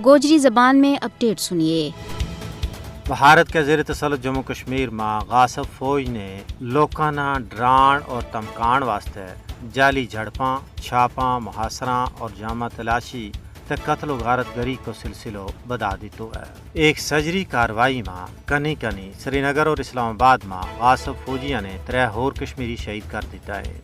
گوجری زبان میں اپڈیٹ سنیے۔ بھارت کے زیر تسلط جموں کشمیر میں غاصب فوج نے لوکاں نہ ڈران اور دھمکان واسطے جعلی جھڑپاں، چھاپاں، محاصراں اور جامع تلاشی تے قتل و غارت گری کو سلسلو بدا دیتو ہے۔ ایک سجری کاروائی میں کنی سری نگر اور اسلام آباد میں غاصب فوجیاں نے 3 اور کشمیری شہید کر دیتا ہے۔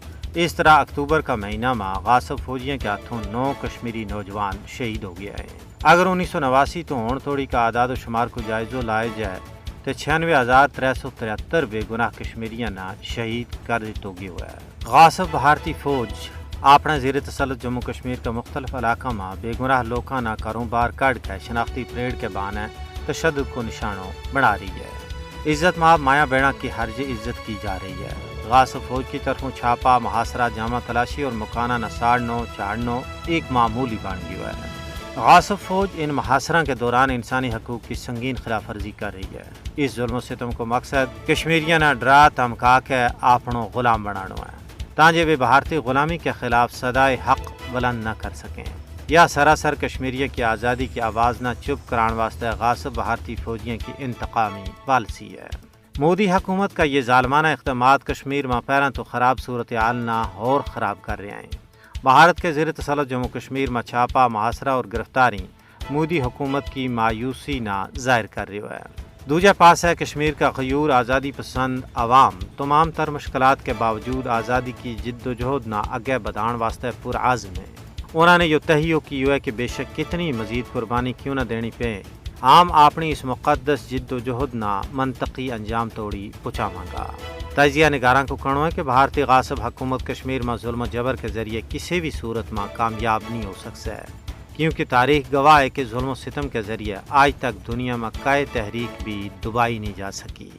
اس طرح اکتوبر کا مہینہ میں غاصب فوجیوں کے ہاتھوں 9 کشمیری نوجوان شہید ہو گیا ہے۔ اگر 1989 تو ہون توڑی کا اعداد و شمار کو جائزہ لائے جائے تو 96,373 بے گناہ کشمیریاں نا شہید کر دیتو گیا ہوا ہے۔ غاصب بھارتی فوج اپنا زیر تسلط جموں کشمیر کے مختلف علاقوں میں بے گناہ لوکاں نا کاروبار کٹ کے شناختی پریڈ کے بہانے تشدد کو نشانوں بنا رہی ہے۔ عزت مآب مایا بیڑا کی حرج عزت کی جا رہی ہے۔ غاصب فوج کی طرفوں چھاپا، محاصرہ، جامع تلاشی اور مکانہ نہ ساڑنا چاڑنا ایک معمولی بن گیا ہے۔ غاصب فوج ان محاصرہ کے دوران انسانی حقوق کی سنگین خلاف ورزی کر رہی ہے۔ اس ظلم و ستم کو مقصد کشمیریاں نہ ڈرا دھمکا کے اپنوں غلام بنانا ہے تاکہ وہ بھارتی غلامی کے خلاف صدائے حق بلند نہ کر سکیں یا سراسر کشمیریوں کی آزادی کی آواز نہ چپ کران واسطے غاصب بھارتی فوجیوں کی انتقامی پالیسی ہے۔ مودی حکومت کا یہ ظالمانہ اقدامات کشمیر میں پہلے تو خراب صورتحال نہ اور خراب کر رہے ہیں۔ بھارت کے زیر تسلط جموں کشمیر میں چھاپا، محاصرہ اور گرفتاری مودی حکومت کی مایوسی نہ ظاہر کر رہی ہے۔ دوجا پاس ہے کشمیر کا غیور آزادی پسند عوام تمام تر مشکلات کے باوجود آزادی کی جد و جہد نہ آگے بڑھان واسطے پرعزم ہے۔ انہوں نے یہ تہیہ کی ہے کہ بے شک کتنی مزید قربانی کیوں نہ دینی پے ہم اپنی اس مقدس جد و جہد نہ منطقی انجام توڑی پہنچاواں گا۔ تجزیہ نگاراں کو کہنا ہے کہ بھارتی غاصب حکومت کشمیر میں ظلم و جبر کے ذریعے کسی بھی صورت میں کامیاب نہیں ہو سکتا ہے، کیونکہ تاریخ گواہ ہے کہ ظلم و ستم کے ذریعے آج تک دنیا میں کوئی تحریک بھی دبائی نہیں جا سکی۔